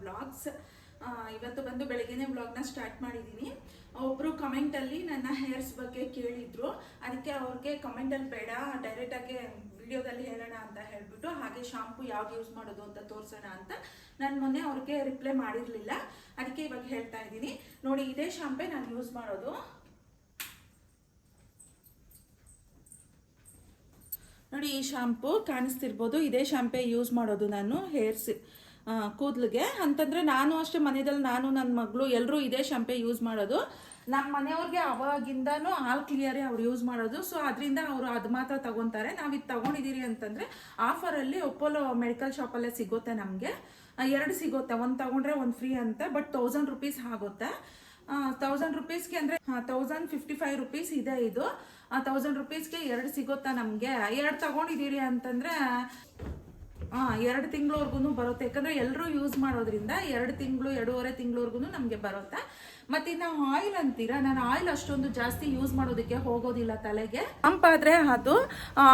Vlogs. ಇವತ್ತು ಬಂದು ಬೆಳಗ್ಗೆನೆ ವ್ಲಾಗ್ನ ಸ್ಟಾರ್ಟ್ ಮಾಡಿದ್ದೀನಿ. ಒಬ್ಬರು ಕಮೆಂಟಲ್ಲಿ ನನ್ನ ಹೇರ್ಸ್ ಬಗ್ಗೆ ಕೇಳಿದ್ರು, ಅದಕ್ಕೆ ಅವ್ರಿಗೆ ಕಮೆಂಟಲ್ಲಿ ಬೇಡ ಡೈರೆಕ್ಟಾಗಿ ವಿಡಿಯೋದಲ್ಲಿ ಹೇಳೋಣ ಅಂತ ಹೇಳ್ಬಿಟ್ಟು, ಹಾಗೆ ಶಾಂಪು ಯಾವ್ದು ಯೂಸ್ ಮಾಡೋದು ಅಂತ ತೋರಿಸೋಣ ಅಂತ ನಾನು ಮೊನ್ನೆ ಅವ್ರಿಗೆ ರಿಪ್ಲೈ ಮಾಡಿರಲಿಲ್ಲ, ಅದಕ್ಕೆ ಇವಾಗ ಹೇಳ್ತಾ ಇದ್ದೀನಿ. ನೋಡಿ, ಇದೇ ಶಾಂಪೇ ನಾನು ಯೂಸ್ ಮಾಡೋದು. ನೋಡಿ, ಈ ಶಾಂಪು ಕಾಣಿಸ್ತಿರ್ಬೋದು, ಇದೇ ಶಾಂಪೇ ಯೂಸ್ ಮಾಡೋದು ನಾನು ಹೇರ್ಸ್ ಕೂದಲಿಗೆ ಅಂತಂದರೆ. ನಾನು ಅಷ್ಟೇ ಮನೆಯಲ್ಲಿ ನಾನು ನನ್ನ ಮಗಳು ಎಲ್ಲರೂ ಇದೇ ಶಾಂಪೇ ಯೂಸ್ ಮಾಡೋದು. ನಮ್ಮ ಮನೆಯವ್ರಿಗೆ ಅವಾಗಿಂದನೂ ಆಲ್ ಕ್ಲಿಯರೇ ಅವ್ರು ಯೂಸ್ ಮಾಡೋದು. ಸೊ ಅದರಿಂದ ಅವರು ಅದು ಮಾತ್ರ ತಗೊತಾರೆ. ನಾವು ಇದು ತಗೊಂಡಿದ್ದೀರಿ ಅಂತಂದರೆ ಆಫರಲ್ಲಿ ಅಪೋಲೋ ಮೆಡಿಕಲ್ ಶಾಪಲ್ಲೇ ಸಿಗುತ್ತೆ. ನಮಗೆ 2 ಸಿಗುತ್ತೆ, ಒಂದು ತಗೊಂಡ್ರೆ ಒಂದು ಫ್ರೀ ಅಂತ. ಬಟ್ 1000 ರೂಪೀಸ್ ಆಗುತ್ತೆ. 1000 ರೂಪೀಸ್ಗೆ ಅಂದರೆ 1055 ರೂಪೀಸ್ ಇದೆ ಇದು. 1000 ರೂಪೀಸ್ಗೆ 2 ಸಿಗುತ್ತಾ ನಮಗೆ. 2 ತಗೊಂಡಿದ್ದೀರಿ ಅಂತಂದರೆ 2 ತಿಂಗಳವರೆಗೂ ಬರುತ್ತೆ. ಯಾಕಂದರೆ ಎಲ್ಲರೂ ಯೂಸ್ ಮಾಡೋದ್ರಿಂದ 2 ತಿಂಗಳು 2.5 ತಿಂಗಳವರೆಗೂ ನಮಗೆ ಬರುತ್ತೆ. ಮತ್ತು ಇನ್ನು ಆಯಿಲ್ ಅಂತೀರಾ, ನಾನು ಆಯಿಲ್ ಅಷ್ಟೊಂದು ಜಾಸ್ತಿ ಯೂಸ್ ಮಾಡೋದಕ್ಕೆ ಹೋಗೋದಿಲ್ಲ ತಲೆಗೆ. ತಂಪಾದರೆ ಅದು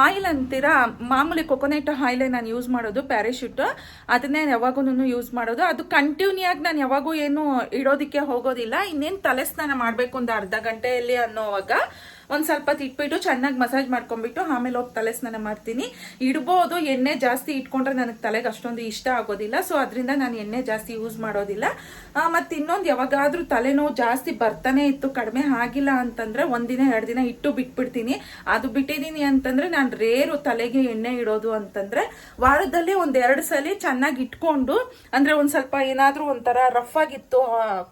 ಆಯಿಲ್ ಅಂತೀರಾ, ಮಾಮೂಲಿ ಕೊಕೊನೆಟ್ ಆಯಿಲೇ ನಾನು ಯೂಸ್ ಮಾಡೋದು, ಪ್ಯಾರಾಶೂಟ್. ಅದನ್ನೇ ಯಾವಾಗೂ ಯೂಸ್ ಮಾಡೋದು. ಅದು ಕಂಟಿನ್ಯೂ ಆಗಿ ನಾನು ಯಾವಾಗೂ ಏನು ಇಡೋದಕ್ಕೆ ಹೋಗೋದಿಲ್ಲ. ಇನ್ನೇನು ತಲೆ ಸ್ನಾನ ಮಾಡಬೇಕು ಒಂದು ಅರ್ಧ ಗಂಟೆಯಲ್ಲಿ ಅನ್ನೋವಾಗ ಒಂದು ಸ್ವಲ್ಪ ಇಟ್ಬಿಟ್ಟು ಚೆನ್ನಾಗಿ ಮಸಾಜ್ ಮಾಡ್ಕೊಂಡ್ಬಿಟ್ಟು ಆಮೇಲೆ ಹೋಗಿ ತಲೆ ಸ್ನಾನ ಮಾಡ್ತೀನಿ. ಇಡ್ಬೋದು, ಎಣ್ಣೆ ಜಾಸ್ತಿ ಇಟ್ಕೊಂಡ್ರೆ ನನಗೆ ತಲೆಗೆ ಅಷ್ಟೊಂದು ಇಷ್ಟ ಆಗೋದಿಲ್ಲ. ಸೊ ಅದರಿಂದ ನಾನು ಎಣ್ಣೆ ಜಾಸ್ತಿ ಯೂಸ್ ಮಾಡೋದಿಲ್ಲ. ಮತ್ತು ಇನ್ನೊಂದು, ಯಾವಾಗಾದ್ರೂ ತಲೆನೋವು ಜಾಸ್ತಿ ಬರ್ತಾನೆ ಇತ್ತು, ಕಡಿಮೆ ಆಗಿಲ್ಲ ಅಂತಂದರೆ 1 ದಿನ 2 ದಿನ ಇಟ್ಟು ಬಿಟ್ಬಿಡ್ತೀನಿ. ಅದು ಬಿಟ್ಟಿದ್ದೀನಿ ಅಂತಂದರೆ ನಾನು ರೇರು ತಲೆಗೆ ಎಣ್ಣೆ ಇಡೋದು ಅಂತಂದರೆ ವಾರದಲ್ಲಿ 1-2 ಸಲ ಚೆನ್ನಾಗಿ ಇಟ್ಕೊಂಡು, ಅಂದರೆ ಒಂದು ಸ್ವಲ್ಪ ಏನಾದರೂ ಒಂಥರ ರಫ್ ಆಗಿತ್ತು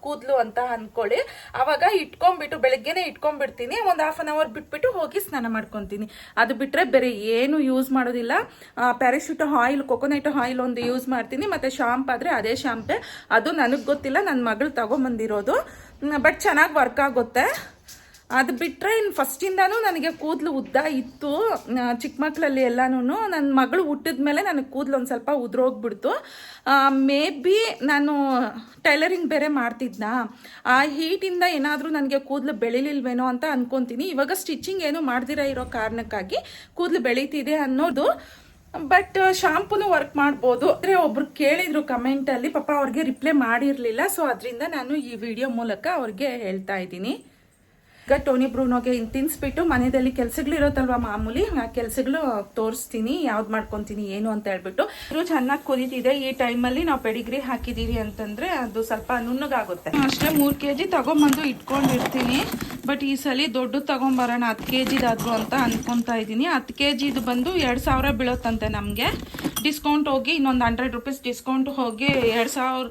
ಕೂದಲು ಅಂತ ಅಂದ್ಕೊಳ್ಳಿ, ಆವಾಗ ಇಟ್ಕೊಂಡ್ಬಿಟ್ಟು ಬೆಳಗ್ಗೆನೆ ಇಟ್ಕೊಂಡ್ಬಿಡ್ತೀನಿ. ಒಂದು ಹಾಫ್ ಅನ್ ಅವರ್ ಬಿಟ್ಬಿಟ್ಟು ಹೋಗಿ ಸ್ನಾನ ಮಾಡ್ಕೊತೀನಿ. ಅದು ಬಿಟ್ಟರೆ ಬೇರೆ ಏನು ಯೂಸ್ ಮಾಡೋದಿಲ್ಲ. ಪ್ಯಾರಾಶೂಟ್ ಆಯಿಲ್, ಕೊಕೊನೆಟ್ ಆಯಿಲ್ ಒಂದು ಯೂಸ್ ಮಾಡ್ತೀನಿ. ಮತ್ತು ಶಾಂಪ್ ಆದರೆ ಅದೇ ಶಾಂಪೇ, ಅದು ನನಗೆ ಗೊತ್ತಿಲ್ಲ, ನನ್ನ ಮಗಳು ತಗೊಂಬಂದಿರೋದು. ಬಟ್ ಚೆನ್ನಾಗಿ ವರ್ಕ್ ಆಗುತ್ತೆ. ಅದು ಬಿಟ್ಟರೆ ಇನ್ನು ಫಸ್ಟಿಂದನೂ ನನಗೆ ಕೂದಲು ಉದ್ದ ಇತ್ತು, ಚಿಕ್ಕ ಮಕ್ಕಳಲ್ಲಿ ಎಲ್ಲನೂ. ನನ್ನ ಮಗಳು ಹುಟ್ಟಿದ ಮೇಲೆ ನನಗೆ ಕೂದಲು ಒಂದು ಸ್ವಲ್ಪ ಉದ್ರೋಗ್ಬಿಡ್ತು. ಮೇ ಬಿ ನಾನು ಟೈಲರಿಂಗ್ ಬೇರೆ ಮಾಡ್ತಿದ್ನ, ಆ ಹೀಟಿಂದ ಏನಾದರೂ ನನಗೆ ಕೂದಲು ಬೆಳಿಲಿಲ್ವೇನೋ ಅಂತ ಅನ್ಕೊತೀನಿ. ಇವಾಗ ಸ್ಟಿಚಿಂಗ್ ಏನು ಮಾಡ್ದಿರ ಇರೋ ಕಾರಣಕ್ಕಾಗಿ ಕೂದಲು ಬೆಳೀತಿದೆ ಅನ್ನೋದು. ಬಟ್ ಶಾಂಪೂನು ವರ್ಕ್ ಮಾಡ್ಬೋದು. ಅಂದರೆ ಒಬ್ರು ಕೇಳಿದ್ರು ಕಮೆಂಟಲ್ಲಿ, ಪಾಪ ಅವ್ರಿಗೆ ರಿಪ್ಲೈ ಮಾಡಿರಲಿಲ್ಲ. ಸೊ ಅದರಿಂದ ನಾನು ಈ ವಿಡಿಯೋ ಮೂಲಕ ಅವ್ರಿಗೆ ಹೇಳ್ತಾ ಇದ್ದೀನಿ. ಈಗ ಟೋನಿ ಬ್ರೂನೋಗೆ ತಿನ್ನಿಸ್ಬಿಟ್ಟು ಮನೆಯಲ್ಲಿ ಕೆಲಸಗಳಿರೋತ್ತಲ್ವ ಮಾಮೂಲಿ, ಆ ಕೆಲಸಗಳು ತೋರಿಸ್ತೀನಿ, ಯಾವ್ದು ಮಾಡ್ಕೊತೀನಿ ಏನು ಅಂತ ಹೇಳ್ಬಿಟ್ಟು. ಇದು ಚೆನ್ನಾಗಿ ಕುದೀತಿದೆ. ಈ ಟೈಮಲ್ಲಿ ನಾವು ಪೆಡಿಗ್ರಿ ಹಾಕಿದ್ದೀರಿ ಅಂತಂದರೆ ಅದು ಸ್ವಲ್ಪ ನುಣ್ಣಗಾಗುತ್ತೆ. ಅಷ್ಟೇ 3 kg ತಗೊಂಬಂದು ಇಟ್ಕೊಂಡಿರ್ತೀನಿ. ಬಟ್ ಈ ಸಲ ದೊಡ್ಡ ತಗೊಂಬರೋಣ 10 kgದಾದ್ರು ಅಂತ ಅನ್ಕೊತಾ ಇದ್ದೀನಿ. 10 kg ಇದು ಬಂದು 2000 ಬೀಳುತ್ತಂತೆ ನಮಗೆ. ಡಿಸ್ಕೌಂಟ್ ಹೋಗಿ ಇನ್ನೊಂದು 100 ರೂಪೀಸ್ ಡಿಸ್ಕೌಂಟ್ ಹೋಗಿ 1900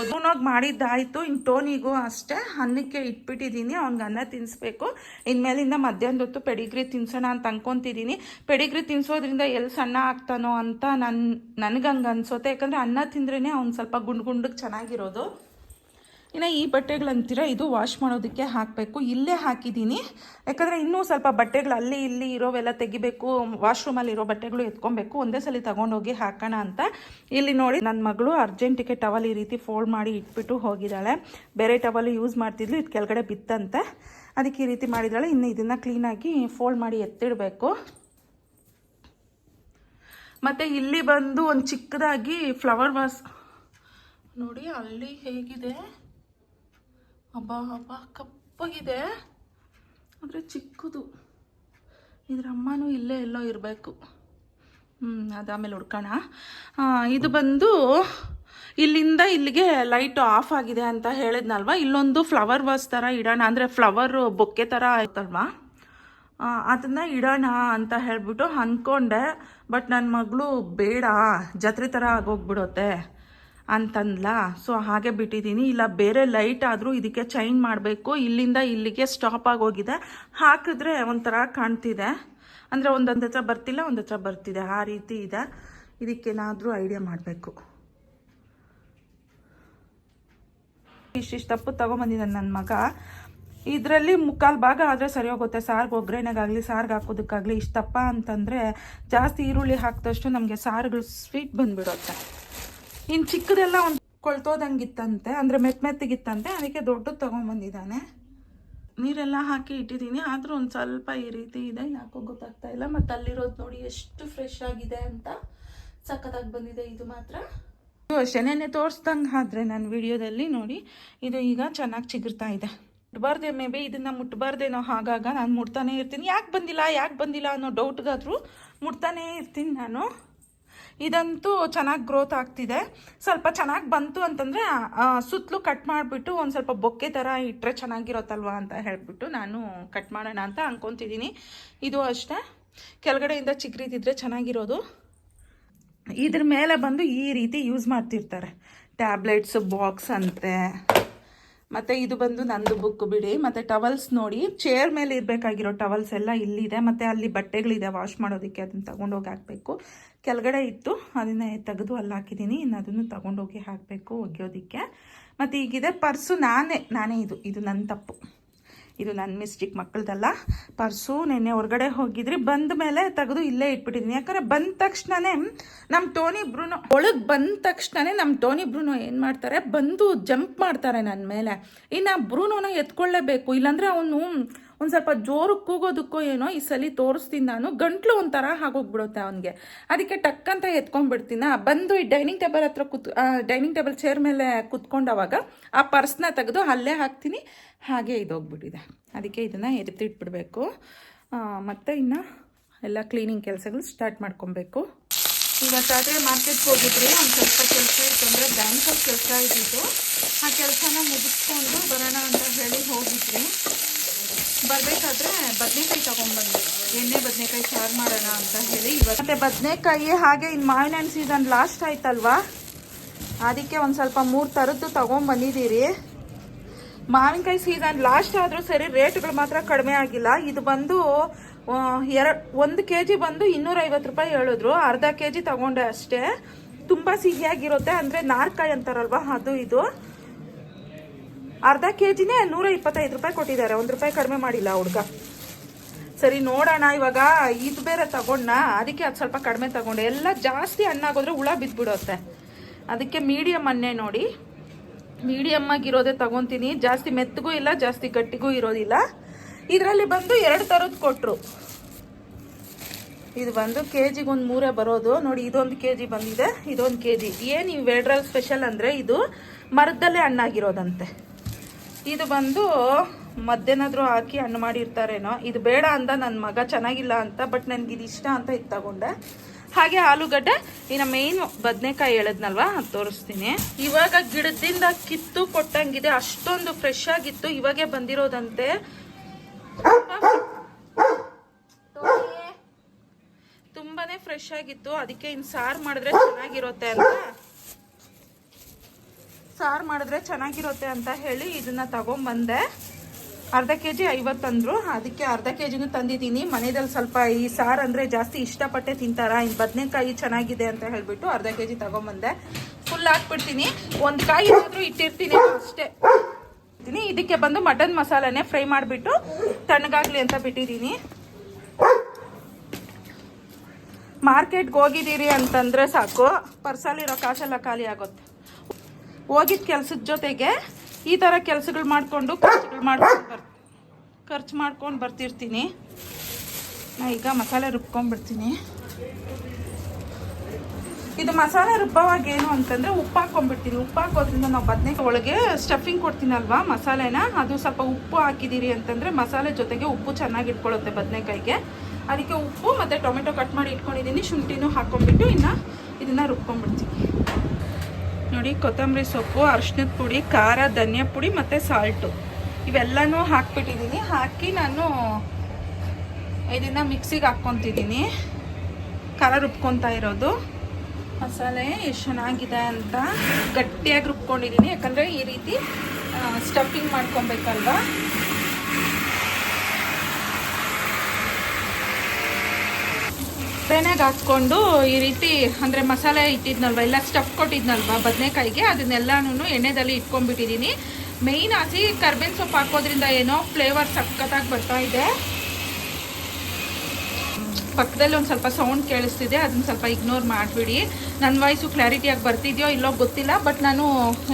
ಬ್ರೂನೋಗಿ ಮಾಡಿದ್ದಾಯಿತು. ಇನ್ನು ಟೋನಿಗೂ ಅಷ್ಟೇ ಅನ್ನಕ್ಕೆ ಇಟ್ಬಿಟ್ಟಿದ್ದೀನಿ, ಅವ್ನಿಗೆ ಅನ್ನ ತಿನ್ನಿಸ್ಬೇಕು. ಇನ್ಮೇಲಿಂದ ಮಧ್ಯಾಹ್ನದ ಹೊತ್ತು ಪೆಡಿಗ್ರಿ ತಿನ್ಸೋಣ ಅಂತ ಅನ್ಕೊತಿದ್ದೀನಿ. ಪೆಡಿಗ್ರಿ ತಿನ್ನಿಸೋದ್ರಿಂದ ಎಲ್ಲಿ ಸಣ್ಣ ಆಗ್ತಾನೋ ಅಂತ ನನಗೆ ಹಂಗೆ ಅನ್ಸೋತೆ. ಯಾಕಂದರೆ ಅನ್ನ ತಿಂದ್ರೇ ಅವ್ನು ಸ್ವಲ್ಪ ಗುಂಡಿಗೆ ಚೆನ್ನಾಗಿರೋದು. ಇನ್ನು ಈ ಬಟ್ಟೆಗಳಂತೀರ, ಇದು ವಾಶ್ ಮಾಡೋದಕ್ಕೆ ಹಾಕಬೇಕು. ಇಲ್ಲೇ ಹಾಕಿದ್ದೀನಿ, ಯಾಕಂದರೆ ಇನ್ನೂ ಸ್ವಲ್ಪ ಬಟ್ಟೆಗಳು ಅಲ್ಲಿ ಇಲ್ಲಿ ಇರೋವೆಲ್ಲ ತೆಗಿಬೇಕು. ವಾಶ್ರೂಮಲ್ಲಿ ಇರೋ ಬಟ್ಟೆಗಳು ಎತ್ಕೊಬೇಕು, ಒಂದೇ ಸಲ ತಗೊಂಡೋಗಿ ಹಾಕೋಣ ಅಂತ. ಇಲ್ಲಿ ನೋಡಿ, ನನ್ನ ಮಗಳು ಅರ್ಜೆಂಟಿಗೆ ಟವಲ್ ಈ ರೀತಿ ಫೋಲ್ಡ್ ಮಾಡಿ ಇಟ್ಬಿಟ್ಟು ಹೋಗಿದ್ದಾಳೆ. ಬೇರೆ ಟವಲ್ ಯೂಸ್ ಮಾಡ್ತಿದ್ಲು, ಇದು ಕೆಳಗಡೆ ಬಿತ್ತಂತೆ, ಅದಕ್ಕೆ ಈ ರೀತಿ ಮಾಡಿದ್ದಾಳೆ. ಇನ್ನು ಇದನ್ನು ಕ್ಲೀನಾಗಿ ಫೋಲ್ಡ್ ಮಾಡಿ ಎತ್ತಿಡಬೇಕು. ಮತ್ತು ಇಲ್ಲಿ ಬಂದು ಒಂದು ಚಿಕ್ಕದಾಗಿ ಫ್ಲವರ್ ವಾಸ್ ನೋಡಿ, ಅಲ್ಲಿ ಹೇಗಿದೆ, ಹಬ್ಬ ಕಪ್ಪಾಗಿದೆ, ಆದರೆ ಚಿಕ್ಕದು. ಇದ್ರ ಅಮ್ಮನೂ ಇಲ್ಲೇ ಎಲ್ಲೋ ಇರಬೇಕು. ಅದಾಮೇಲೆ ಹುಡ್ಕೋಣ. ಇದು ಬಂದು ಇಲ್ಲಿಂದ ಇಲ್ಲಿಗೆ ಲೈಟ್ ಆಫ್ ಆಗಿದೆ ಅಂತ ಹೇಳಿದ್ನಲ್ವ, ಇಲ್ಲೊಂದು ಫ್ಲವರ್ ವಾಸ್ ಥರ ಇಡೋಣ, ಅಂದರೆ ಫ್ಲವರ್ ಬೊಕ್ಕೆ ಥರ ಆಯ್ತಲ್ವ, ಅದನ್ನು ಇಡೋಣ ಅಂತ ಹೇಳ್ಬಿಟ್ಟು ಅಂದ್ಕೊಂಡೆ. ಬಟ್ ನನ್ನ ಮಗಳು ಬೇಡ, ಜಾತ್ರೆ ಥರ ಆಗೋಗ್ಬಿಡುತ್ತೆ ಅಂತಂದ್ಲ. ಸೊ ಹಾಗೆ ಬಿಟ್ಟಿದ್ದೀನಿ. ಇಲ್ಲ ಬೇರೆ ಲೈಟ್ ಆದರೂ ಇದಕ್ಕೆ ಚೇಂಜ್ ಮಾಡಬೇಕು. ಇಲ್ಲಿಂದ ಇಲ್ಲಿಗೆ ಸ್ಟಾಪ್ ಆಗೋಗಿದೆ, ಹಾಕಿದ್ರೆ ಒಂಥರ ಕಾಣ್ತಿದೆ. ಅಂದರೆ ಒಂದೊಂದು ಹತ್ರ ಬರ್ತಿಲ್ಲ, ಒಂದು ಹತ್ರ ಬರ್ತಿದೆ, ಆ ರೀತಿ ಇದೆ. ಇದಕ್ಕೇನಾದರೂ ಐಡಿಯಾ ಮಾಡಬೇಕು. ಇಷ್ಟಿಷ್ಟು ತಪ್ಪು ತೊಗೊಂಬಂದಿದ್ದಾನೆ ನನ್ನ ಮಗ. ಇದರಲ್ಲಿ 3/4 ಭಾಗ ಆದರೆ ಸರಿ ಹೋಗುತ್ತೆ. ಸಾರಿಗೆ ಒಗ್ಗರಣೆಗಾಗಲಿ ಸಾರಿಗೆ ಹಾಕೋದಕ್ಕಾಗಲಿ. ಇಷ್ಟಪ್ಪ ಅಂತಂದರೆ ಜಾಸ್ತಿ ಈರುಳ್ಳಿ ಹಾಕಿದಷ್ಟು ನಮಗೆ ಸಾರುಗಳು ಸ್ವೀಟ್ ಬಂದುಬಿಡುತ್ತೆ. ಇನ್ನು ಚಿಕ್ಕದೆಲ್ಲ ಒಂದು ಕೊಳ್ತೋದಂಗಿತ್ತಂತೆ, ಅಂದರೆ ಮೆತ್ತಗಿತ್ತಂತೆ, ಅದಕ್ಕೆ ದೊಡ್ಡದು ತೊಗೊಂಬಂದಿದ್ದಾನೆ. ನೀರೆಲ್ಲ ಹಾಕಿ ಇಟ್ಟಿದ್ದೀನಿ, ಆದರೂ ಒಂದು ಸ್ವಲ್ಪ ಈ ರೀತಿ ಇದೆ, ಯಾಕೋ ಗೊತ್ತಾಗ್ತಾ ಇಲ್ಲ. ಮತ್ತು ಅಲ್ಲಿರೋದು ನೋಡಿ ಎಷ್ಟು ಫ್ರೆಶ್ ಆಗಿದೆ ಅಂತ, ಸಖತ್ತಾಗಿ ಬಂದಿದೆ ಇದು ಮಾತ್ರ. ಅಷ್ಟೇ ನೆನ್ನೆ ತೋರಿಸ್ದಂಗೆ ಆದ್ರೆ ನನ್ನ ವಿಡಿಯೋದಲ್ಲಿ ನೋಡಿ ಇದು ಈಗ ಚೆನ್ನಾಗಿ ಚಿಗುರ್ತಾ ಇದೆ. ಮುಟ್ಬಾರ್ದೆ, ಮೇ ಬಿ ಇದನ್ನು ಮುಟ್ಬಾರ್ದೇನೋ, ಆಗಾಗ ನಾನು ಮುಟ್ತಾನೆ ಇರ್ತೀನಿ. ಯಾಕೆ ಬಂದಿಲ್ಲ ಅನ್ನೋ ಡೌಟ್ಗಾದರೂ ಮುಟ್ತಾನೇ ಇರ್ತೀನಿ ನಾನು. ಇದಂತೂ ಚೆನ್ನಾಗಿ ಗ್ರೋತ್ ಆಗ್ತಿದೆ. ಸ್ವಲ್ಪ ಚೆನ್ನಾಗಿ ಬಂತು ಅಂತಂದರೆ ಸುತ್ತಲೂ ಕಟ್ ಮಾಡಿಬಿಟ್ಟು ಒಂದು ಸ್ವಲ್ಪ ಬೊಕ್ಕೆ ಥರ ಇಟ್ಟರೆ ಚೆನ್ನಾಗಿರುತ್ತಲ್ವ ಅಂತ ಹೇಳಿಬಿಟ್ಟು ನಾನು ಕಟ್ ಮಾಡೋಣ ಅಂತ ಅಂದ್ಕೊತಿದ್ದೀನಿ. ಇದು ಅಷ್ಟೇ ಕೆಳಗಡೆಯಿಂದ ಚಿಕ್ಕರಿದ್ದಿದ್ರೆ ಚೆನ್ನಾಗಿರೋದು. ಇದ್ರ ಮೇಲೆ ಬಂದು ಈ ರೀತಿ ಯೂಸ್ ಮಾಡ್ತಿರ್ತಾರೆ, ಟ್ಯಾಬ್ಲೆಟ್ಸ್ ಬಾಕ್ಸ್ ಅಂತೆ. ಮತ್ತು ಇದು ಬಂದು ನಂದು ಬುಕ್ ಬಿಡಿ. ಮತ್ತು ಟವಲ್ಸ್ ನೋಡಿ, ಚೇರ್ ಮೇಲೆ ಇರಬೇಕಾಗಿರೋ ಟವಲ್ಸ್ ಎಲ್ಲ ಇಲ್ಲಿದೆ. ಮತ್ತು ಅಲ್ಲಿ ಬಟ್ಟೆಗಳಿದೆ ವಾಶ್ ಮಾಡೋದಕ್ಕೆ, ಅದನ್ನು ತಗೊಂಡೋಗಿ ಹಾಕಬೇಕು. ಕೆಳಗಡೆ ಇತ್ತು, ಅದನ್ನು ತೆಗೆದು ಅಲ್ಲಿ ಹಾಕಿದ್ದೀನಿ. ಇನ್ನು ಅದನ್ನು ತಗೊಂಡೋಗಿ ಹಾಕಬೇಕು ಒಗೆಯೋದಕ್ಕೆ. ಮತ್ತು ಈಗಿದೆ ಪರ್ಸು ನಾನೇ ಇದು ನನ್ನ ತಪ್ಪು, ಇದು ನನ್ನ ಮಿಸ್ಟೇಕ್, ಮಕ್ಕಳದಲ್ಲ. ಪರ್ಸು ನೆನ್ನೆ ಹೊರಗಡೆ ಹೋಗಿದ್ರಿ, ಬಂದ ಮೇಲೆ ತೆಗೆದು ಇಲ್ಲೇ ಇಟ್ಬಿಟ್ಟಿದ್ದೀನಿ. ಯಾಕಂದರೆ ಬಂದ ತಕ್ಷಣವೇ ನಮ್ಮ ಟೋನಿ ಬ್ರೂನೋ ಒಳಗೆ ಬಂದ ತಕ್ಷಣವೇ ನಮ್ಮ ಟೋನಿ ಬ್ರೂನೋ ಏನು ಮಾಡ್ತಾರೆ, ಬಂದು ಜಂಪ್ ಮಾಡ್ತಾರೆ ನನ್ನ ಮೇಲೆ. ಇನ್ನು ಬ್ರೂನೋನ ಎತ್ಕೊಳ್ಳೇಬೇಕು, ಇಲ್ಲಾಂದರೆ ಅವನು ಒಂದು ಸ್ವಲ್ಪ ಜೋರು ಕೂಗೋದಕ್ಕೋ ಏನೋ ಈ ಸಲ ತೋರಿಸ್ತೀನಿ ನಾನು. ಗಂಟ್ಲು ಒಂಥರ ಆಗೋಗ್ಬಿಡುತ್ತೆ ಅವನಿಗೆ. ಅದಕ್ಕೆ ಟಕ್ಕಂತ ಎತ್ಕೊಂಡ್ಬಿಡ್ತೀನ. ಬಂದು ಈ ಡೈನಿಂಗ್ ಟೇಬಲ್ ಹತ್ರ ಡೈನಿಂಗ್ ಟೇಬಲ್ ಚೇರ್ ಮೇಲೆ ಕುತ್ಕೊಂಡವಾಗ ಆ ಪರ್ಸ್ನ ತೆಗೆದು ಅಲ್ಲೇ ಹಾಕ್ತೀನಿ. ಹಾಗೆ ಇದೋಗ್ಬಿಟ್ಟಿದೆ, ಅದಕ್ಕೆ ಇದನ್ನು ಎತ್ತಿಟ್ಬಿಡ್ಬೇಕು. ಮತ್ತು ಇನ್ನು ಎಲ್ಲ ಕ್ಲೀನಿಂಗ್ ಕೆಲಸಗಳು ಸ್ಟಾರ್ಟ್ ಮಾಡ್ಕೊಬೇಕು. ಇವತ್ತಾದರೆ ಮಾರ್ಕೆಟ್ಗೆ ಹೋಗಿದ್ರಿ, ಒಂದು ಸ್ವಲ್ಪ ಕೆಲಸ ಇತ್ತು, ಅಂದರೆ ಬ್ಯಾಂಕಲ್ಲಿ ಕೆಲಸ ಇದ್ದಿತ್ತು. ಆ ಕೆಲಸನ ಮುಗಿಸ್ಕೊಂಡು ಬರೋಣ ಅಂತ ಹೇಳಿ ಹೋಗಿದ್ರಿ. ಬರಬೇಕಾದ್ರೆ ಬದನೆಕಾಯಿ ತೊಗೊಂಡ್ಬಂದು ಎಣ್ಣೆ ಬದನೆಕಾಯಿ ಸಾರು ಮಾಡೋಣ ಅಂತ ಹೇಳಿ ಇವತ್ತು. ಮತ್ತು ಬದನೆಕಾಯಿ ಹಾಗೆ ಇನ್ನು ಮಾವಿನ ಹಣ್ಣು ಸೀಸನ್ ಲಾಸ್ಟ್ ಆಯ್ತಲ್ವಾ, ಅದಕ್ಕೆ ಒಂದು ಸ್ವಲ್ಪ 3 ಥರದ್ದು ತೊಗೊಂಡ್ಬಂದಿದ್ದೀರಿ. ಮಾವಿನಕಾಯಿ ಸೀಸನ್ ಲಾಸ್ಟ್ ಆದರೂ ಸರಿ, ರೇಟ್ಗಳು ಮಾತ್ರ ಕಡಿಮೆ ಆಗಿಲ್ಲ. ಇದು ಬಂದು 1 kg ಬಂದು 250 ರೂಪಾಯಿ ಹೇಳಿದ್ರು. ಅರ್ಧ kg ತಗೊಂಡೆ ಅಷ್ಟೇ. ತುಂಬ ಸಿಹಿಯಾಗಿರುತ್ತೆ, ಅಂದರೆ ನಾರ್ಕಾಯಿ ಅಂತಾರಲ್ವ ಅದು. ಇದು ಅರ್ಧ kgನೇ 125 ರೂಪಾಯಿ ಕೊಟ್ಟಿದ್ದಾರೆ, 1 ರೂಪಾಯಿ ಕಡಿಮೆ ಮಾಡಿಲ್ಲ ಹುಡುಗ. ಸರಿ ನೋಡೋಣ, ಇವಾಗ ಇದು ಬೇರೆ ತಗೊಂಡ, ಅದಕ್ಕೆ ಅದು ಸ್ವಲ್ಪ ಕಡಿಮೆ ತಗೊಂಡೆ. ಎಲ್ಲ ಜಾಸ್ತಿ ಹಣ್ಣಾಗೋದ್ರೆ ಹುಳ ಬಿದ್ದುಬಿಡುತ್ತೆ, ಅದಕ್ಕೆ ಮೀಡಿಯಮ್ ಅನ್ನೇ ನೋಡಿ, ಮೀಡಿಯಮ್ ಆಗಿರೋದೇ ತಗೊತೀನಿ. ಜಾಸ್ತಿ ಮೆತ್ತಗೂ ಇಲ್ಲ, ಜಾಸ್ತಿ ಗಟ್ಟಿಗೂ ಇರೋದಿಲ್ಲ. ಇದರಲ್ಲಿ ಬಂದು 2 ಥರದ್ದು ಕೊಟ್ಟರು. ಇದು ಬಂದು kg ಒಂದು 3 ಬರೋದು ನೋಡಿ. ಇದೊಂದು kg ಬಂದಿದೆ, ಇದೊಂದು kg. ಏನು ಈ ವೇಡ್ರಲ್ ಸ್ಪೆಷಲ್ ಅಂದರೆ ಇದು ಮರದಲ್ಲೇ ಹಣ್ಣಾಗಿರೋದಂತೆ. ಇದು ಬಂದು ಮದ್ದೇನಾದರೂ ಹಾಕಿ ಹಣ್ಣು ಮಾಡಿರ್ತಾರೇನೋ. ಇದು ಬೇಡ ಅಂದ ನನ್ನ ಮಗ, ಚೆನ್ನಾಗಿಲ್ಲ ಅಂತ. ಬಟ್ ನನಗೆ ಇದು ಇಷ್ಟ ಅಂತ ಇದು ತಗೊಂಡೆ. ಹಾಗೆ ಆಲೂಗಡ್ಡೆ, ಇನ್ನು ಮೇಯ್ನು ಬದನೆಕಾಯಿ ಹೇಳಿದ್ನಲ್ವ, ಅದು ತೋರಿಸ್ತೀನಿ. ಇವಾಗ ಗಿಡದಿಂದ ಕಿತ್ತು ಕೊಟ್ಟಂಗಿದೆ, ಅಷ್ಟೊಂದು ಫ್ರೆಶ್ ಆಗಿತ್ತು. ಇವಾಗೆ ಬಂದಿರೋದಂತೆ, ತುಂಬಾನೇ ಫ್ರೆಶ್ ಆಗಿತ್ತು. ಅದಕ್ಕೆ ಇನ್ನು ಸಾರು ಮಾಡಿದ್ರೆ ಚೆನ್ನಾಗಿರುತ್ತೆ ಅಂತ ಹೇಳಿ ಇದನ್ನ ತಗೊಂಡ್ಬಂದೆ. ಅರ್ಧ kg 50 ಅಂದರು, ಅದಕ್ಕೆ ಅರ್ಧ kgನೂ ತಂದಿದ್ದೀನಿ. ಮನೆಯಲ್ಲಿ ಸ್ವಲ್ಪ ಈ ಸಾರು ಅಂದರೆ ಜಾಸ್ತಿ ಇಷ್ಟಪಟ್ಟೆ ತಿಂತಾರ. ಇನ್ನು ಬದನೆಕಾಯಿ ಚೆನ್ನಾಗಿದೆ ಅಂತ ಹೇಳಿಬಿಟ್ಟು ಅರ್ಧ kg ತಗೊಂಬಂದೆ. ಫುಲ್ ಹಾಕ್ಬಿಡ್ತೀನಿ, 1 ಕಾಯಿ ಏನಾದರೂ ಇಟ್ಟಿರ್ತೀನಿ ಅಷ್ಟೇ. ಇದಕ್ಕೆ ಬಂದು ಮಟನ್ ಮಸಾಲಾನೇ ಫ್ರೈ ಮಾಡಿಬಿಟ್ಟು ತಣ್ಣಗಾಗ್ಲಿ ಅಂತ ಬಿಟ್ಟಿದ್ದೀನಿ. ಮಾರ್ಕೆಟ್ಗೆ ಹೋಗಿದ್ದೀರಿ ಅಂತಂದರೆ ಸಾಕು, ಪರ್ಸಲ್ಲಿರೋ ಕಾಸೆಲ್ಲ ಖಾಲಿ ಆಗುತ್ತೆ. ಹೋಗಿದ್ದ ಕೆಲಸದ ಜೊತೆಗೆ ಈ ಥರ ಕೆಲಸಗಳು ಮಾಡಿಕೊಂಡು ಖರ್ಚು ಮಾಡ್ಕೊಂಡು ಬರ್ತಿರ್ತೀನಿ. ಈಗ ಮಸಾಲೆ ರುಬ್ಕೊಂಡ್ಬಿಡ್ತೀನಿ. ಇದು ಮಸಾಲೆ ರುಬ್ಬವಾಗ ಏನು ಅಂತಂದರೆ ಉಪ್ಪು ಹಾಕ್ಕೊಂಡ್ಬಿಡ್ತೀನಿ. ಉಪ್ಪು ಹಾಕೋದ್ರಿಂದ ನಾವು ಬದನೆಕಾಯಿ ಒಳಗೆ ಸ್ಟಫಿಂಗ್ ಕೊಡ್ತೀನಲ್ವಾ ಮಸಾಲೆನ, ಅದು ಸ್ವಲ್ಪ ಉಪ್ಪು ಹಾಕಿದ್ದೀರಿ ಅಂತಂದರೆ ಮಸಾಲೆ ಜೊತೆಗೆ ಉಪ್ಪು ಚೆನ್ನಾಗಿ ಇಟ್ಕೊಳ್ಳುತ್ತೆ ಬದನೆಕಾಯಿಗೆ. ಅದಕ್ಕೆ ಉಪ್ಪು ಮತ್ತು ಟೊಮೆಟೊ ಕಟ್ ಮಾಡಿ ಇಟ್ಕೊಂಡಿದ್ದೀನಿ, ಶುಂಠಿನೂ ಹಾಕ್ಕೊಂಡ್ಬಿಟ್ಟು ಇನ್ನು ಇದನ್ನು ರುಬ್ಕೊಂಡ್ಬಿಡ್ತೀನಿ. ನೋಡಿ, ಕೊತ್ತಂಬರಿ ಸೊಪ್ಪು, ಅರಿಶಿನದ ಪುಡಿ, ಖಾರ, ಧನಿಯಾ ಪುಡಿ ಮತ್ತು ಸಾಲ್ಟು ಇವೆಲ್ಲನೂ ಹಾಕ್ಬಿಟ್ಟಿದ್ದೀನಿ. ಹಾಕಿ ನಾನು ಇದನ್ನು ಮಿಕ್ಸಿಗೆ ಹಾಕ್ಕೊತಿದ್ದೀನಿ. ಖಾರ ರುಬ್ಕೊತಾ ಇರೋದು. ಮಸಾಲೆ ಎಷ್ಟು ಚೆನ್ನಾಗಿದೆ ಅಂತ ಗಟ್ಟಿಯಾಗಿ ರುಬ್ಕೊಂಡಿದ್ದೀನಿ, ಯಾಕಂದರೆ ಈ ರೀತಿ ಸ್ಟಫಿಂಗ್ ಮಾಡ್ಕೊಬೇಕಲ್ವ. ಬೇನೆಗೆ ಹಾಕ್ಕೊಂಡು ಈ ರೀತಿ, ಅಂದರೆ ಮಸಾಲೆ ಇಟ್ಟಿದ್ನಲ್ವ, ಎಲ್ಲ ಸ್ಟಫ್ ಕೊಟ್ಟಿದ್ನಲ್ವ ಬದನೆಕಾಯಿಗೆ, ಅದನ್ನೆಲ್ಲನೂ ಎಣ್ಣೆದಲ್ಲಿ ಇಟ್ಕೊಂಡ್ಬಿಟ್ಟಿದ್ದೀನಿ. ಮೇಯ್ನ್ ಹಸಿ ಕರ್ಬೇವಿನ ಸೊಪ್ಪು ಹಾಕೋದ್ರಿಂದ ಏನೋ ಫ್ಲೇವರ್ ಸಖತ್ತಾಗಿ ಬರ್ತಾ ಇದೆ. ಪಕ್ಕದಲ್ಲಿ ಒಂದು ಸ್ವಲ್ಪ ಸೌಂಡ್ ಕೇಳಿಸ್ತಿದೆ, ಅದನ್ನು ಸ್ವಲ್ಪ ಇಗ್ನೋರ್ ಮಾಡಿಬಿಡಿ. ನನ್ನ ವಾಯ್ಸು ಕ್ಲಾರಿಟಿಯಾಗಿ ಬರ್ತಿದೆಯೋ ಇಲ್ಲೋ ಗೊತ್ತಿಲ್ಲ, ಬಟ್ ನಾನು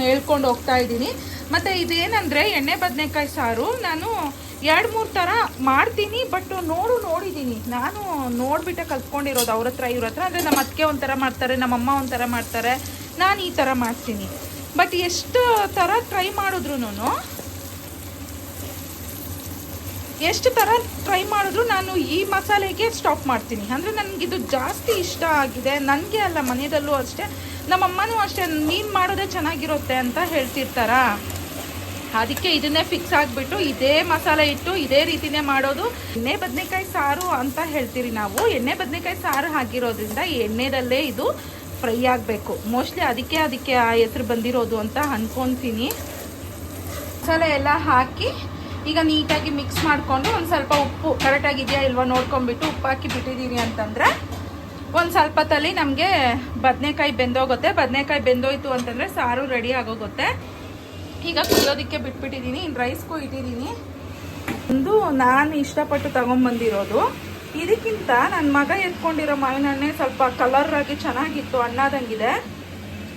ಹೇಳ್ಕೊಂಡು ಹೋಗ್ತಾ ಇದ್ದೀನಿ. ಮತ್ತು ಇದೇನಂದರೆ ಎಣ್ಣೆ ಬದನೆಕಾಯಿ ಸಾರು ನಾನು 2-3 ಥರ ಮಾಡ್ತೀನಿ, ಬಟ್ ನೋಡಿದ್ದೀನಿ. ನಾನು ನೋಡಿಬಿಟ್ಟೆ ಕಲ್ತ್ಕೊಂಡಿರೋದು ಅವ್ರ ಹತ್ರ ಇವ್ರ ಹತ್ರ. ಅಂದರೆ ನಮ್ಮ ಅತ್ತಿಗೆ ಒಂಥರ ಮಾಡ್ತಾರೆ, ನಮ್ಮಮ್ಮ ಒಂಥರ ಮಾಡ್ತಾರೆ, ನಾನು ಈ ಥರ ಮಾಡ್ತೀನಿ. ಬಟ್ ಎಷ್ಟು ಥರ ಟ್ರೈ ಮಾಡಿದ್ರು ನಾನು ಈ ಮಸಾಲೆಗೆ ಸ್ಟಾಪ್ ಮಾಡ್ತೀನಿ. ಅಂದರೆ ನನಗಿದು ಜಾಸ್ತಿ ಇಷ್ಟ ಆಗಿದೆ. ನನಗೆ ಅಲ್ಲ, ಮನೆಯಲ್ಲೂ ಅಷ್ಟೇ, ನಮ್ಮಮ್ಮನೂ ಅಷ್ಟೇ ನೀನು ಮಾಡೋದೇ ಚೆನ್ನಾಗಿರುತ್ತೆ ಅಂತ ಹೇಳ್ತಿರ್ತಾರ. ಅದಕ್ಕೆ ಇದನ್ನೇ ಫಿಕ್ಸ್ ಆಗಿಬಿಟ್ಟು ಇದೇ ಮಸಾಲೆ ಇಟ್ಟು ಇದೇ ರೀತಿನೇ ಮಾಡೋದು. ಎಣ್ಣೆ ಬದನೆಕಾಯಿ ಸಾರು ಅಂತ ಹೇಳ್ತೀರಿ ನಾವು. ಎಣ್ಣೆ ಬದನೆಕಾಯಿ ಸಾರು ಹಾಕಿರೋದ್ರಿಂದ ಎಣ್ಣೆದಲ್ಲೇ ಇದು ಫ್ರೈ ಆಗಬೇಕು. ಮೋಸ್ಟ್ಲಿ ಅದಕ್ಕೆ ಆ ಹೆಸರು ಬಂದಿರೋದು ಅಂತ ಅಂದ್ಕೊತೀನಿ. ಮಸಾಲೆ ಎಲ್ಲ ಹಾಕಿ ಈಗ ನೀಟಾಗಿ ಮಿಕ್ಸ್ ಮಾಡಿಕೊಂಡು ಒಂದು ಸ್ವಲ್ಪ ಉಪ್ಪು ಕರೆಕ್ಟಾಗಿದೆಯಾ ಇಲ್ವಾ ನೋಡ್ಕೊಂಬಿಟ್ಟು ಉಪ್ಪು ಹಾಕಿ ಬಿಟ್ಟಿದ್ದೀವಿ ಅಂತಂದರೆ ಒಂದು ಸ್ವಲ್ಪ ಹೊತ್ತಲ್ಲಿ ನಮಗೆ ಬದನೆಕಾಯಿ ಬೆಂದೋಗುತ್ತೆ. ಬದನೆಕಾಯಿ ಬೆಂದೋಯ್ತು ಅಂತಂದರೆ ಸಾರು ರೆಡಿ ಆಗೋಗುತ್ತೆ. ಈಗ ಕುದಿಯೋದಕ್ಕೆ ಬಿಟ್ಬಿಟ್ಟಿದ್ದೀನಿ. ಇನ್ನು ರೈಸ್ಗೂ ಇಟ್ಟಿದ್ದೀನಿ. ಒಂದು ನಾನು ಇಷ್ಟಪಟ್ಟು ತೊಗೊಂಬಂದಿರೋದು. ಇದಕ್ಕಿಂತ ನನ್ನ ಮಗ ಎತ್ಕೊಂಡಿರೋ ಮಾವಿನ ಹಣ್ಣೆ ಸ್ವಲ್ಪ ಕಲರ್ ಆಗಿ ಚೆನ್ನಾಗಿತ್ತು, ಹಣ್ಣಾದಂಗಿದೆ.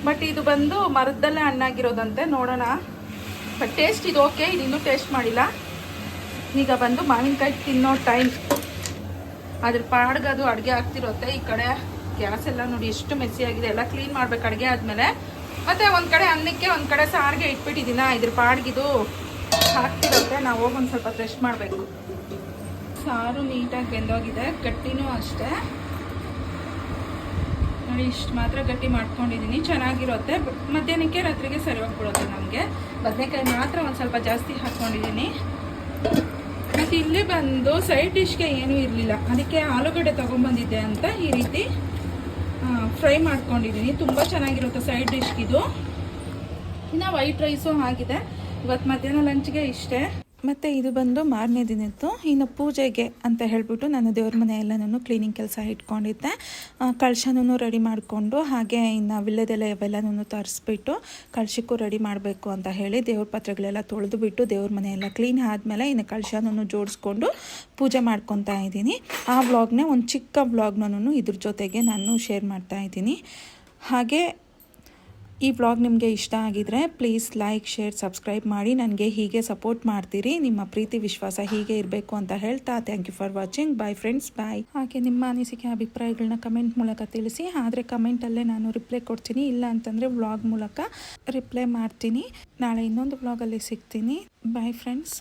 ಬಟ್ ಇದು ಬಂದು ಮರದಲ್ಲೇ ಹಣ್ಣಾಗಿರೋದಂತೆ. ನೋಡೋಣ. ಬಟ್ ಟೇಸ್ಟ್ ಇದು ಓಕೆ. ಇದು ಇನ್ನೂ ಟೇಸ್ಟ್ ಮಾಡಿಲ್ಲ. ಈಗ ಬಂದು ಮಾವಿನಕಾಯಿ ತಿನ್ನೋ ಟೈಮ್. ಅದ್ರ ಪಾಡ್ಗೆ ಅದು ಅಡುಗೆ ಆಗ್ತಿರುತ್ತೆ. ಈ ಕಡೆ ಗ್ಯಾಸ್ ಎಲ್ಲ ನೋಡಿ ಎಷ್ಟು ಮೆಸ್ಸಿಯಾಗಿದೆ. ಎಲ್ಲ ಕ್ಲೀನ್ ಮಾಡ್ಬೇಕು ಅಡುಗೆ ಆದಮೇಲೆ. ಮತ್ತು ಒಂದು ಕಡೆ ಅನ್ನಕ್ಕೆ ಒಂದು ಕಡೆ ಸಾರಿಗೆ ಇಟ್ಬಿಟ್ಟಿದ್ದೀನ. ಇದ್ರ ಪಾಡ್ಗಿದು ಹಾಕ್ತಿರುತ್ತೆ. ನಾವು ಹೋಗಿ ಒಂದು ಸ್ವಲ್ಪ ಫ್ರೆಶ್ ಮಾಡಬೇಕು. ಸಾರು ನೀಟಾಗಿ ಬೆಂದೋಗಿದೆ. ಗಟ್ಟಿನೂ ಅಷ್ಟೇ ನೋಡಿ, ಇಷ್ಟು ಮಾತ್ರ ಗಟ್ಟಿ ಮಾಡ್ಕೊಂಡಿದ್ದೀನಿ. ಚೆನ್ನಾಗಿರುತ್ತೆ. ಮಧ್ಯಾಹ್ನಕ್ಕೆ ರಾತ್ರಿಗೆ ಸರಿ ಹೋಗ್ಬಿಡುತ್ತೆ ನಮಗೆ. ಬದನೆಕಾಯಿ ಮಾತ್ರ ಒಂದು ಸ್ವಲ್ಪ ಜಾಸ್ತಿ ಹಾಕ್ಕೊಂಡಿದ್ದೀನಿ. ಮತ್ತು ಇಲ್ಲಿ ಬಂದು ಸೈಡ್ ಡಿಶ್ಗೆ ಏನೂ ಇರಲಿಲ್ಲ, ಅದಕ್ಕೆ ಆಲೂಗಡ್ಡೆ ತೊಗೊಂಬಂದಿದ್ದೆ ಅಂತ ಈ ರೀತಿ ಫ್ರೈ ಮಾಡ್ಕೊಂಡಿದ್ದೀನಿ. ತುಂಬ ಚೆನ್ನಾಗಿರುತ್ತೆ ಸೈಡ್ ಡಿಶ್ಗಿದು. ಇನ್ನು ವೈಟ್ ರೈಸು ಆಗಿದೆ. ಇವತ್ತು ಮಧ್ಯಾಹ್ನ ಲಂಚ್ಗೆ ಇಷ್ಟೇ. ಮತ್ತು ಇದು ಬಂದು ಮಾರನೇ ದಿನದ್ದು. ಇನ್ನು ಪೂಜೆಗೆ ಅಂತ ಹೇಳಿಬಿಟ್ಟು ನಾನು ದೇವ್ರ ಮನೆ ಎಲ್ಲನೂ ಕ್ಲೀನಿಂಗ್ ಕೆಲಸ ಇಟ್ಕೊಂಡಿದ್ದೆ. ಕಳಶನೂ ರೆಡಿ ಮಾಡಿಕೊಂಡು, ಹಾಗೆ ಇನ್ನು ವಿಳ್ಯದೆಲೆ ಅವೆಲ್ಲನೂ ತರಿಸ್ಬಿಟ್ಟು ಕಳಶಕ್ಕೂ ರೆಡಿ ಮಾಡಬೇಕು ಅಂತ ಹೇಳಿ ದೇವ್ರ ಪಾತ್ರೆಗಳೆಲ್ಲ ತೊಳೆದು ಬಿಟ್ಟು ದೇವ್ರ ಮನೆ ಎಲ್ಲ ಕ್ಲೀನ್ ಆದಮೇಲೆ ಇನ್ನು ಕಳಶನೂ ಜೋಡಿಸ್ಕೊಂಡು ಪೂಜೆ ಮಾಡ್ಕೊತಾ ಇದ್ದೀನಿ. ಆ ವ್ಲಾಗ್ನೇ ಒಂದು ಚಿಕ್ಕ ವ್ಲಾಗ್ನೂ ಇದ್ರ ಜೊತೆಗೆ ನಾನು ಶೇರ್ ಮಾಡ್ತಾ ಇದ್ದೀನಿ. ಹಾಗೆ ಈ ವ್ಲಾಗ್ ನಿಮಗೆ ಇಷ್ಟ ಆಗಿದರೆ ಪ್ಲೀಸ್ ಲೈಕ್, ಶೇರ್, ಸಬ್ಸ್ಕ್ರೈಬ್ ಮಾಡಿ. ನನಗೆ ಹೀಗೆ ಸಪೋರ್ಟ್ ಮಾಡ್ತೀರಿ. ನಿಮ್ಮ ಪ್ರೀತಿ ವಿಶ್ವಾಸ ಹೀಗೆ ಇರಬೇಕು ಅಂತ ಹೇಳ್ತಾ thank you for watching. Bye friends, bye. ಹಾಗೆ ನಿಮ್ಮ ಅನಿಸಿಕೆ ಅಭಿಪ್ರಾಯಗಳನ್ನ ಕಮೆಂಟ್ ಮೂಲಕ ತಿಳಿಸಿ. ಆದರೆ ಕಮೆಂಟಲ್ಲೇ ನಾನು ರಿಪ್ಲೈ ಕೊಡ್ತೀನಿ. ಇಲ್ಲ ಅಂತಂದರೆ ವ್ಲಾಗ್ ಮೂಲಕ ರಿಪ್ಲೈ ಮಾಡ್ತೀನಿ. ನಾಳೆ ಇನ್ನೊಂದು ವ್ಲಾಗಲ್ಲಿ ಸಿಗ್ತೀನಿ. Bye friends.